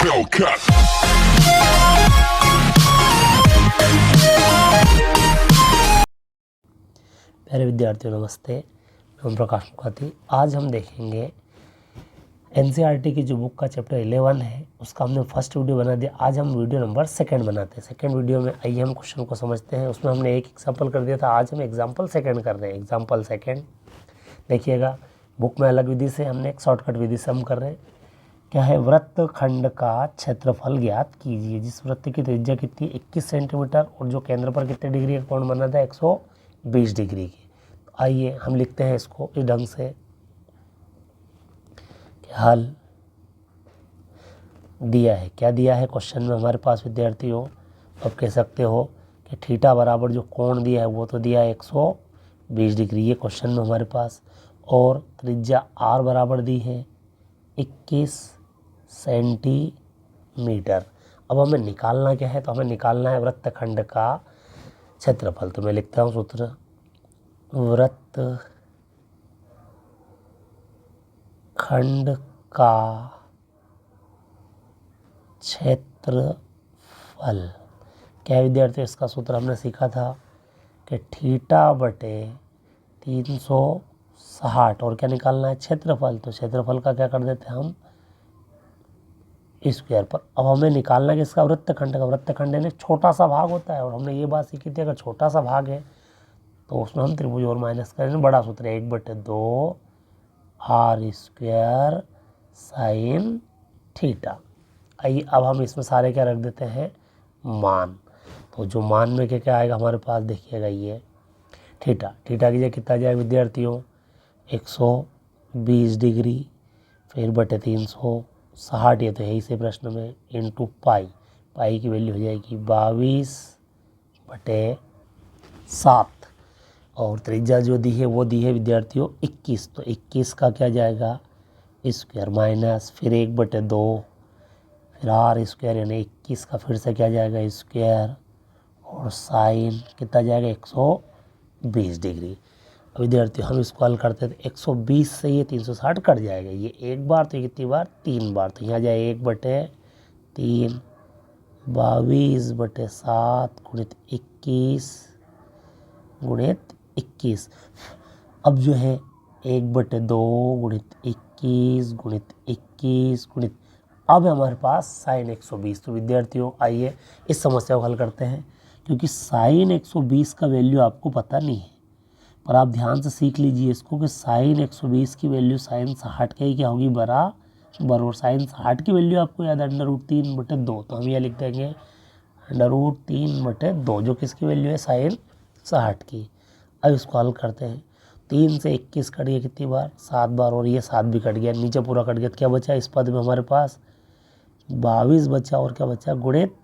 Hellcat. प्यारे विद्यार्थियों नमस्ते, मैं ओम प्रकाश मुखर्जी। आज हम देखेंगे एनसीईआरटी की जो बुक का चैप्टर 11 है उसका हमने फर्स्ट वीडियो बना दिया। आज हम वीडियो नंबर सेकंड बनाते हैं। सेकंड वीडियो में आइए हम क्वेश्चन को समझते हैं। उसमें हमने एक एग्जाम्पल कर दिया था, आज हम एग्जाम्पल सेकंड कर रहे हैं। एग्जाम्पल सेकंड देखिएगा, बुक में अलग विधि से, हमने एक शॉर्टकट विधि से हम कर रहे हैं। क्या है, वृत्तखंड का क्षेत्रफल ज्ञात कीजिए। जिस वृत्त की त्रिज्या कितनी 21 सेंटीमीटर और जो केंद्र पर कितने डिग्री का कोण बना था 120 डिग्री की। तो आइए हम लिखते हैं इसको इस ढंग से कि हल दिया है। क्या दिया है क्वेश्चन में हमारे पास विद्यार्थियों? अब कह सकते हो कि थीटा बराबर जो कोण दिया है वो तो दिया है 120 डिग्री, ये क्वेश्चन में हमारे पास। और त्रिज्या आर बराबर दी है 21 सेंटीमीटर। अब हमें निकालना क्या है? तो हमें निकालना है वृत्तखंड का क्षेत्रफल। तो मैं लिखता हूँ सूत्र, वृत्तखंड का क्षेत्रफल। क्या विद्यार्थी, इसका सूत्र हमने सीखा था कि थीटा बटे 360 और क्या निकालना है? क्षेत्रफल। तो क्षेत्रफल का क्या कर देते हैं हम? स्क्वायर पर। अब हमें निकालना है किसका? वृत्तखंड का। वृत्तखंड यानी छोटा सा भाग होता है, और हमने ये बात सीखी थी अगर छोटा सा भाग है तो उसमें हम त्रिभुज और माइनस करेंगे। बड़ा सूत्र है 1/2 आर स्क्वायर साइन थीटा। आइए अब हम इसमें सारे क्या रख देते हैं? मान। तो जो मान में क्या क्या आएगा हमारे पास, देखिएगा ये थीटा की जगह कितना जाएगा विद्यार्थियों? 120 डिग्री, फिर बटे 360, ये तो है इसे प्रश्न में, इंटू पाई की वैल्यू हो जाएगी 22/7। और त्रिज्या जो दी है वो दी है विद्यार्थियों 21। तो 21 का क्या जाएगा? स्क्वायर माइनस फिर 1/2 फिर आर स्क्वायर यानी 21 का फिर से क्या जाएगा? स्क्वायर और साइन कितना जाएगा? 120 डिग्री। विद्यार्थियों हम इसको हल करते थे, 120 से ये 360 कट जाएगा। ये एक बार तो ये कितनी बार? 3 बार। तो यहाँ जाए 1/3 22/7 गुणित 21 गुणित 21। अब जो है 1/2 गुणित 21 गुणित 21 गुणित, अब हमारे पास साइन 120। तो विद्यार्थियों आइए इस समस्या को हल करते हैं। क्योंकि साइन 120 का वैल्यू आपको पता नहीं है, पर आप ध्यान से सीख लीजिए इसको कि साइन 120 की वैल्यू साइन 60 के ही क्या होगी? बराबर। और साइन 60 की वैल्यू आपको याद है √3/2। तो हम यह लिख देंगे √3/2, जो किसकी वैल्यू है? साइन 60 की। अब इसको हल करते हैं। 3 से 21 कट गया कितनी बार? 7 बार, और ये 7 भी कट गया, नीचे पूरा कट गया। तो क्या बचा इस पद में हमारे पास? 22 बचा, और क्या बचा? गुणित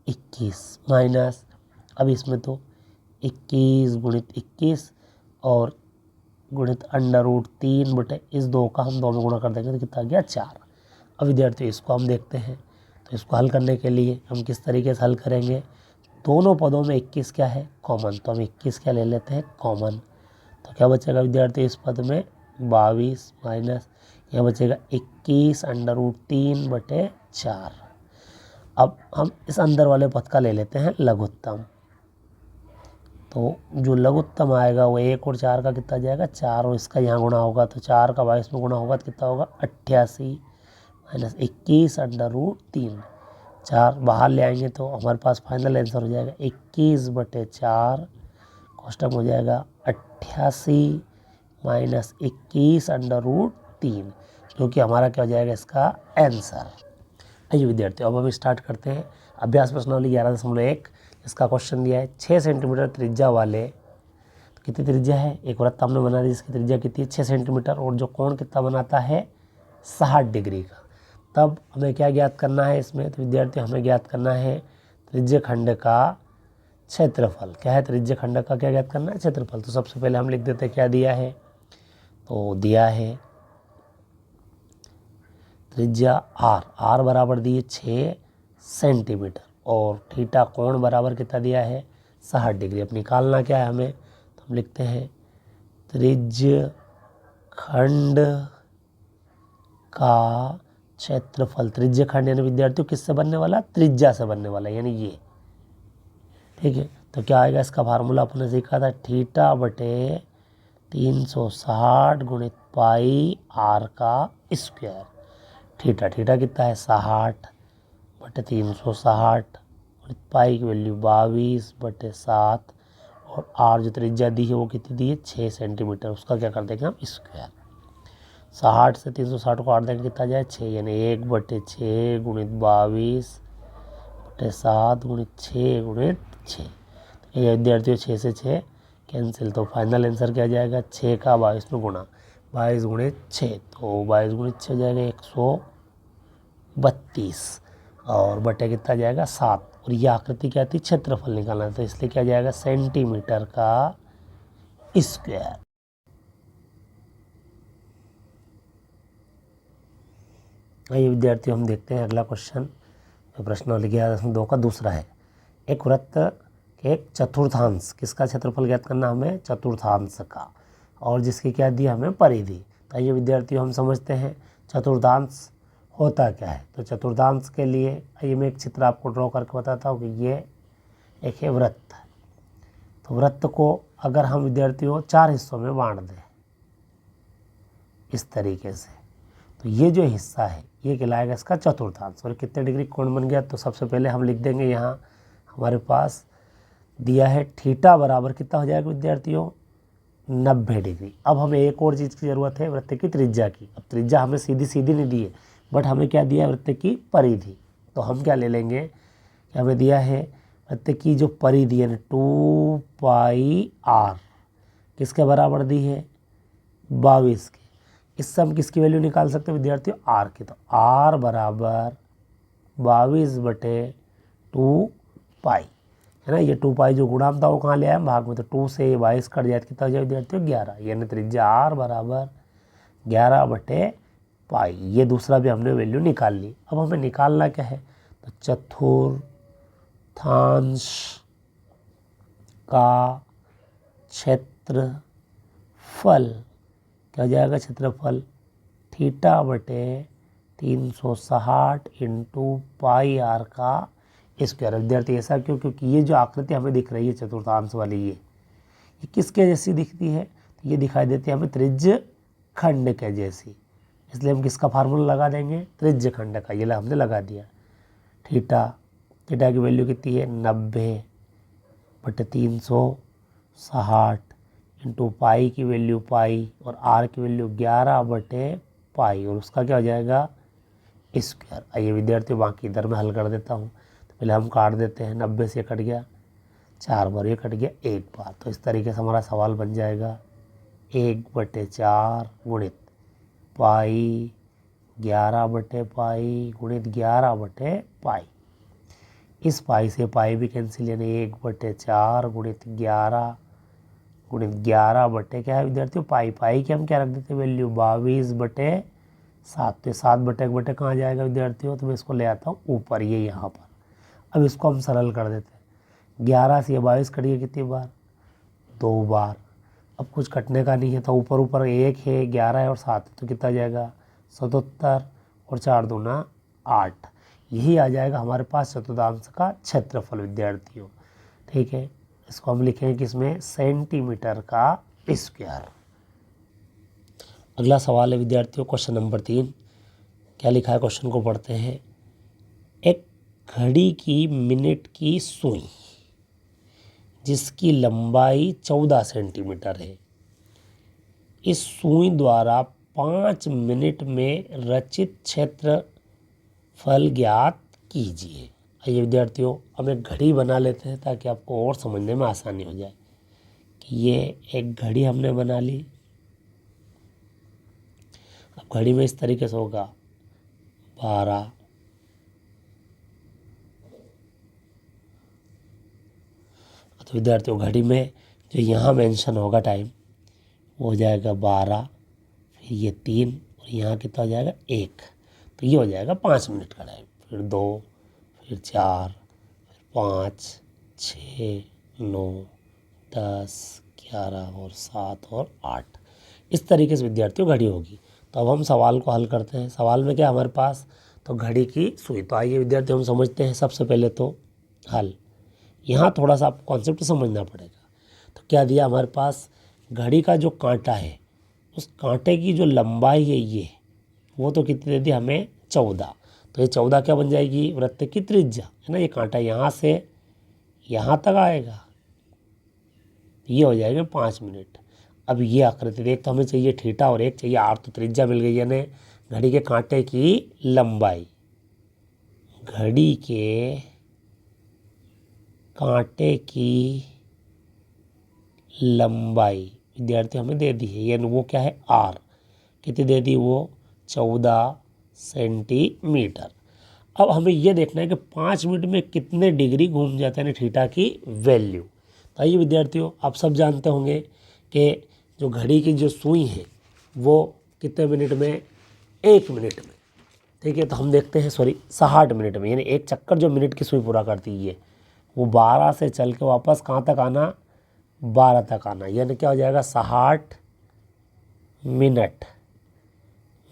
21 माइनस, अब इसमें तो 21 गुणित 21 और गुणित √3 बटे इस 2 का हम 2 में गुणा कर देंगे तो कितना गया? 4। अब विद्यार्थी इसको हम देखते हैं। तो इसको हल करने के लिए हम किस तरीके से हल करेंगे? दोनों पदों में 21 क्या है? कॉमन। तो हम 21 क्या ले लेते हैं? कॉमन। तो क्या बचेगा विद्यार्थी इस पद में? 22 माइनस यह बचेगा 21 √3/4। अब हम इस अंदर वाले पद का ले लेते हैं लघुत्तम। तो जो लघुत्तम आएगा वो 1 और 4 का कितना जाएगा? 4, और इसका यहाँ गुणा होगा तो 4 का 22 में गुणा होगा तो कितना होगा? 88 माइनस 21 √3। 4 बाहर ले आएंगे तो हमारे पास फाइनल आंसर हो जाएगा 21/4 कोष्टक हो जाएगा 88 माइनस 21 √3, जो कि हमारा क्या हो जाएगा इसका आंसर। आइए विद्यार्थियों अब हम स्टार्ट करते हैं। अभ्यास प्रश्नावली 11.1, इसका क्वेश्चन दिया है 6 सेंटीमीटर त्रिज्या वाले, तो कितनी त्रिज्या है? एक वृत्त हमने बना दी, इसकी त्रिज्या कितनी? 6 सेंटीमीटर, और जो कोण कितना बनाता है? 60 डिग्री का। तब हमें क्या ज्ञात करना है इसमें? तो विद्यार्थियों हमें ज्ञात करना है त्रिज्य खंड का क्षेत्रफल। क्या है त्रिज्य खंड का? क्या ज्ञात करना है? क्षेत्रफल। तो सबसे पहले हम लिख देते हैं क्या दिया है। तो दिया है त्रिज्या आर बराबर दी है 6 सेंटीमीटर, और थीटा कोण बराबर कितना दिया है? 60 डिग्री। अब निकालना क्या है हमें? तो हम लिखते हैं त्रिज्य खंड का क्षेत्रफल त्रिज्यखंड यानी विद्यार्थियों किससे बनने वाला, त्रिज्या से बनने वाला, यानी ये, ठीक है। तो क्या आएगा, इसका फार्मूला अपने सीखा था, थीटा बटे 360 गुणित पाई आर का स्क्वायर। थीटा कितना है, 60 बटे 360 गुणित पाई की वैल्यू 22 बटे 7, और आर जो त्रिज्या दी है वो कितनी दी है, 6 सेंटीमीटर। उसका क्या कर देंगे हम, स्क्वायर। 60 से 360 को 8 देंगे कितना जाए, 6, यानी 1 बटे 6 गुणित 22 बटे 7 गुणित 6 गुणित 6। ये विद्यार्थियों 6 से 6 कैंसिल, तो फाइनल आंसर क्या जाएगा, 6 का 22 में गुणा, 22 गुणित 6, तो 22 गुणित 6 जाएगा 132, और बटे कितना जाएगा 7, और ये आकृति क्या थी, क्षेत्रफल निकालना, तो इसलिए क्या जाएगा, सेंटीमीटर का स्क्वायर। आइए विद्यार्थियों हम देखते हैं अगला क्वेश्चन, प्रश्न लिख गया 2 का दूसरा है। एक वृत्त के एक चतुर्थांश, किसका क्षेत्रफल ज्ञात करना हमें, चतुर्थांश का, और जिसकी क्या दी हमें, परिधि। तो ये विद्यार्थियों हम समझते हैं चतुर्थांश होता क्या है। तो चतुर्थांश के लिए आइए मैं एक चित्र आपको ड्रॉ करके बताता हूँ कि ये एक है वृत्त। तो वृत्त को अगर हम विद्यार्थियों 4 हिस्सों में बांट दें इस तरीके से, तो ये जो हिस्सा है ये कहलाएगा इसका चतुर्थांश। और कितने डिग्री कोण बन गया, तो सबसे पहले हम लिख देंगे, यहाँ हमारे पास दिया है थीटा बराबर कितना हो जाएगा विद्यार्थियों, 90 डिग्री। अब हमें एक और चीज़ की ज़रूरत है, वृत्त की त्रिज्या की। अब त्रिज्या हमें सीधी नहीं दी है, बट हमें क्या दिया है, वृत्त की परिधि। तो हम क्या ले लेंगे कि हमें दिया है वृत्त की जो परिधि है 2 पाई आर, किसके बराबर दी है, 22 के। इससे हम किसकी वैल्यू निकाल सकते हैं विद्यार्थियों, आर की। तो आर बराबर 22 बटे 2 पाई, है ना। ये 2 पाई जो गुणांक था वो कहाँ ले आया, भाग में। तो 2 से ये 22 कट जाए, कितना हो जाए विद्यार्थियों, 11, यानी त्रिज्या आर बराबर 11 बटे पाई। ये दूसरा भी हमने वैल्यू निकाल ली। अब हमें निकालना क्या है, तो चतुर्थांश का क्षेत्रफल क्या हो जाएगा, क्षेत्रफल थीटा बटे 360 इंटू पाई आर का स्क्वायर। विद्यार्थी ऐसा क्यों, क्योंकि ये जो आकृति हमें दिख रही है चतुर्थांश वाली, ये किसके जैसी दिखती है, तो ये दिखाई देती है हमें त्रिज्य खंड के जैसी, इसलिए हम किसका फार्मूला लगा देंगे, त्रिज्य खंड का। ये हमने लगा दिया, थीटा की वैल्यू कितनी है, 90 बटे 360 इंटू पाई की वैल्यू पाई, और आर की वैल्यू 11 बटे पाई, और उसका क्या हो जाएगा, स्क्वायर। आइए विद्यार्थियों बाकी इधर में हल कर देता हूँ। तो पहले हम काट देते हैं, 90 से कट गया 4 बार, ये कट गया 1 बार। तो इस तरीके से हमारा सवाल बन जाएगा 1 बटे 4 गुणित पाई 11 बटे पाई गुणित 11 बटे पाई। इस पाई से पाई भी कैंसिल, यानी 1 बटे 4 गुणित 11 बटे क्या है विद्यार्थियों, पाई की हम क्या रख देते हैं वैल्यू, 22 बटे 7। तो 7 बटे 1 बटे कहाँ जाएगा विद्यार्थियों, तो मैं इसको ले आता हूँ ऊपर, ये यहाँ पर। अब इसको हम सरल कर देते हैं, 11 से 22 कटिए कितनी बार, 2 बार। अब कुछ कटने का नहीं है, तो ऊपर 1 है, 11 है और 7 है, तो कितना जाएगा 77, और 4 दूना 8। यही आ जाएगा हमारे पास चतुर्थांश का क्षेत्रफल विद्यार्थियों, ठीक है। इसको हम लिखेंगे किसमें, सेंटीमीटर का स्क्वायर। अगला सवाल है विद्यार्थियों क्वेश्चन नंबर 3। क्या लिखा है, क्वेश्चन को पढ़ते हैं। एक घड़ी की मिनट की सुई जिसकी लंबाई 14 सेंटीमीटर है, इस सुई द्वारा 5 मिनट में रचित क्षेत्रफल ज्ञात कीजिए। आइए विद्यार्थियों हम एक घड़ी बना लेते हैं ताकि आपको और समझने में आसानी हो जाए। कि ये एक घड़ी हमने बना ली। अब घड़ी में इस तरीके से होगा 12, तो विद्यार्थियों घड़ी में जो यहाँ मेंशन होगा टाइम वो हो जाएगा 12, फिर ये 3, और यहाँ कितना हो जाएगा 1, तो ये हो जाएगा 5 मिनट का टाइम। फिर 2, फिर 4, फिर 5, 6, 9, 10, 11 और 7 और 8। इस तरीके से विद्यार्थियों घड़ी होगी। तो अब हम सवाल को हल करते हैं। सवाल में क्या हमारे पास, तो घड़ी की सुई। तो आइए विद्यार्थी हम समझते हैं सबसे पहले तो हल। यहाँ थोड़ा सा आपको कॉन्सेप्ट समझना पड़ेगा। तो क्या दिया हमारे पास, घड़ी का जो कांटा है उस कांटे की जो लंबाई है ये, वो तो कितनी दे दी हमें 14। तो ये 14 क्या बन जाएगी, वृत्त की त्रिज्या है ना। ये कांटा यहाँ से यहाँ तक आएगा, ये हो जाएगा 5 मिनट। अब ये आकृति एक तो हमें चाहिए थीटा और एक चाहिए आर, तो त्रिज्या मिल गई, यानी घड़ी के कांटे की लंबाई, घड़ी के कांटे की लंबाई विद्यार्थी हमें दे दी है, यानी वो क्या है आर, कितनी दे दी वो 14 सेंटीमीटर। अब हमें यह देखना है कि 5 मिनट में कितने डिग्री घूम जाते हैं थीटा की वैल्यू। तो आइए विद्यार्थियों, आप सब जानते होंगे कि जो घड़ी की जो सुई है वो कितने मिनट में, 1 मिनट में, ठीक है। तो हम देखते हैं 60 मिनट में, यानी एक चक्कर जो मिनट की सुई पूरा करती है वो 12 से चल के वापस कहाँ तक आना, 12 तक आना, यानी क्या हो जाएगा 60 मिनट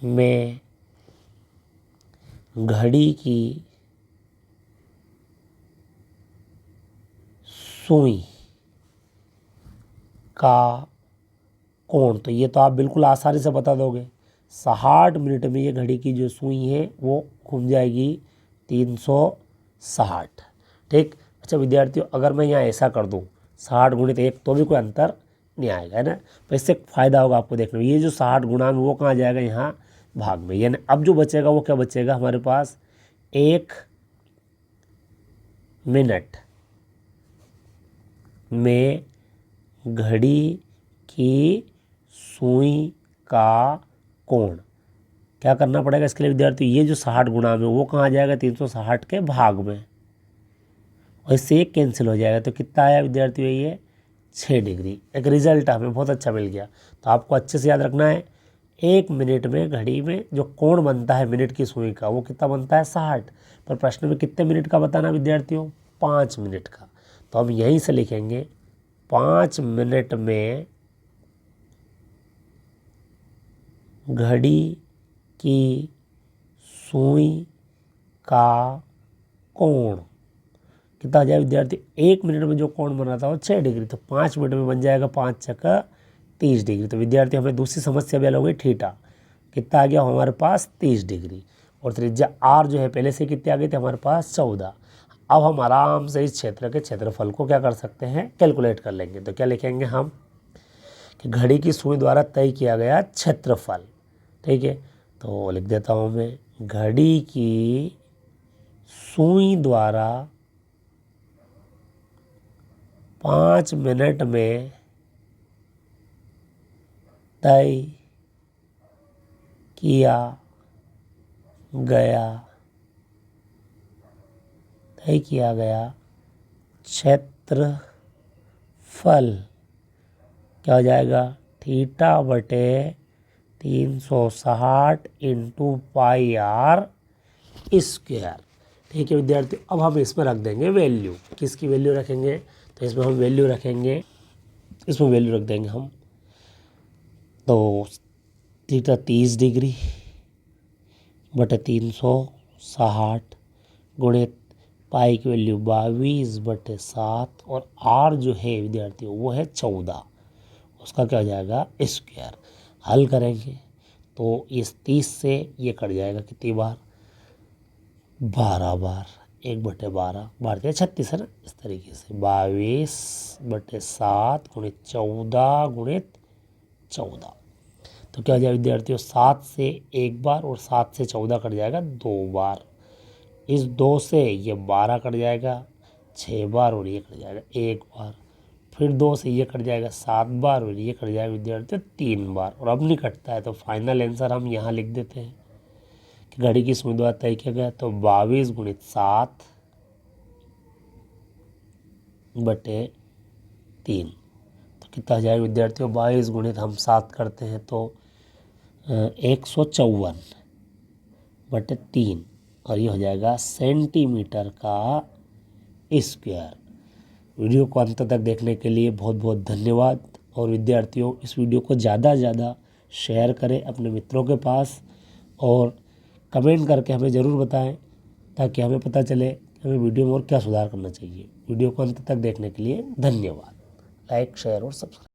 में घड़ी की सुई का कोण। तो ये तो आप बिल्कुल आसानी से बता दोगे, 60 मिनट में ये घड़ी की जो सुई है वो घूम जाएगी 360, ठीक। अच्छा विद्यार्थियों, अगर मैं यहाँ ऐसा कर दूँ 60 गुणित 1, तो भी कोई अंतर नहीं आएगा, है ना। तो इससे फ़ायदा होगा आपको देखने में, ये जो 60 गुणा में वो कहाँ जाएगा, यहाँ भाग में, यानी अब जो बचेगा वो क्या बचेगा हमारे पास, 1 मिनट में घड़ी की सुई का कोण। क्या करना पड़ेगा इसके लिए विद्यार्थी, ये जो 60 गुणा में वो कहाँ जाएगा 360 के भाग में, और इससे एक कैंसिल हो जाएगा। तो कितना आया विद्यार्थियों, ये 6 डिग्री। एक रिजल्ट हमें बहुत अच्छा मिल गया। तो आपको अच्छे से याद रखना है, 1 मिनट में घड़ी में जो कोण बनता है मिनट की सुई का वो कितना बनता है 60, पर प्रश्न में कितने मिनट का बताना विद्यार्थियों, 5 मिनट का। तो हम यहीं से लिखेंगे 5 मिनट में घड़ी की सुई का कोण कितना आ जाए विद्यार्थी, 1 मिनट में जो कोण बना था वो 6 डिग्री, तो 5 मिनट में बन जाएगा 5 छक्का 30 डिग्री। तो विद्यार्थी हमें दूसरी समस्या भी हल हो गई, थीटा कितना आ गया हमारे पास 30 डिग्री, और त्रिज्या आर जो है पहले से कितनी आ गई थी हमारे पास 14। अब हम आराम से इस क्षेत्र के क्षेत्रफल को क्या कर सकते हैं, कैलकुलेट कर लेंगे। तो क्या लिखेंगे हम कि घड़ी की सुई द्वारा तय किया गया क्षेत्रफल, ठीक है। तो लिख देता हूँ मैं, घड़ी की सुई द्वारा 5 मिनट में तय किया गया क्षेत्रफल क्या हो जाएगा, थीटा बटे 360 इंटू पाई आर स्क्वायर, ठीक है विद्यार्थी। अब हम इसमें रख देंगे वैल्यू, किसकी वैल्यू रखेंगे, तो इसमें हम वैल्यू रखेंगे, इसमें वैल्यू रख देंगे हम, तो थीटा 30 डिग्री बटे 360 गुणित पाई की वैल्यू 22/7, और आर जो है विद्यार्थियों वो है 14, उसका क्या हो जाएगा स्क्वायर। हल करेंगे तो इस 30 से ये कट जाएगा कितनी बार, 12 बार, 1/12, 12 36 है ना, इस तरीके से 22/7 गुणित 14 गुणित 14। तो क्या हो जाएगा विद्यार्थियों, 7 से 1 बार और 7 से 14 कट जाएगा 2 बार, इस 2 से ये 12 कट जाएगा 6 बार, और ये कट जाएगा 1 बार, फिर 2 से ये कट जाएगा 7 बार, और ये कट जाएगा विद्यार्थियों 3 बार, और अब नहीं कटता है। तो फाइनल आंसर हम यहाँ लिख देते हैं कि घड़ी की सुई द्वारा तय किया गया, तो 22 गुणित 7 बटे 3, तो कितना हो जाएगा विद्यार्थियों, 22 गुणित हम 7 करते हैं तो 154 बटे 3, और ये हो जाएगा सेंटीमीटर का स्क्वायर। वीडियो को अंत तक देखने के लिए बहुत बहुत धन्यवाद। और विद्यार्थियों, इस वीडियो को ज़्यादा से ज़्यादा शेयर करें अपने मित्रों के पास और कमेंट करके हमें ज़रूर बताएं ताकि हमें पता चले कि हमें वीडियो में और क्या सुधार करना चाहिए। वीडियो को अंत तक देखने के लिए धन्यवाद। लाइक, शेयर और सब्सक्राइब।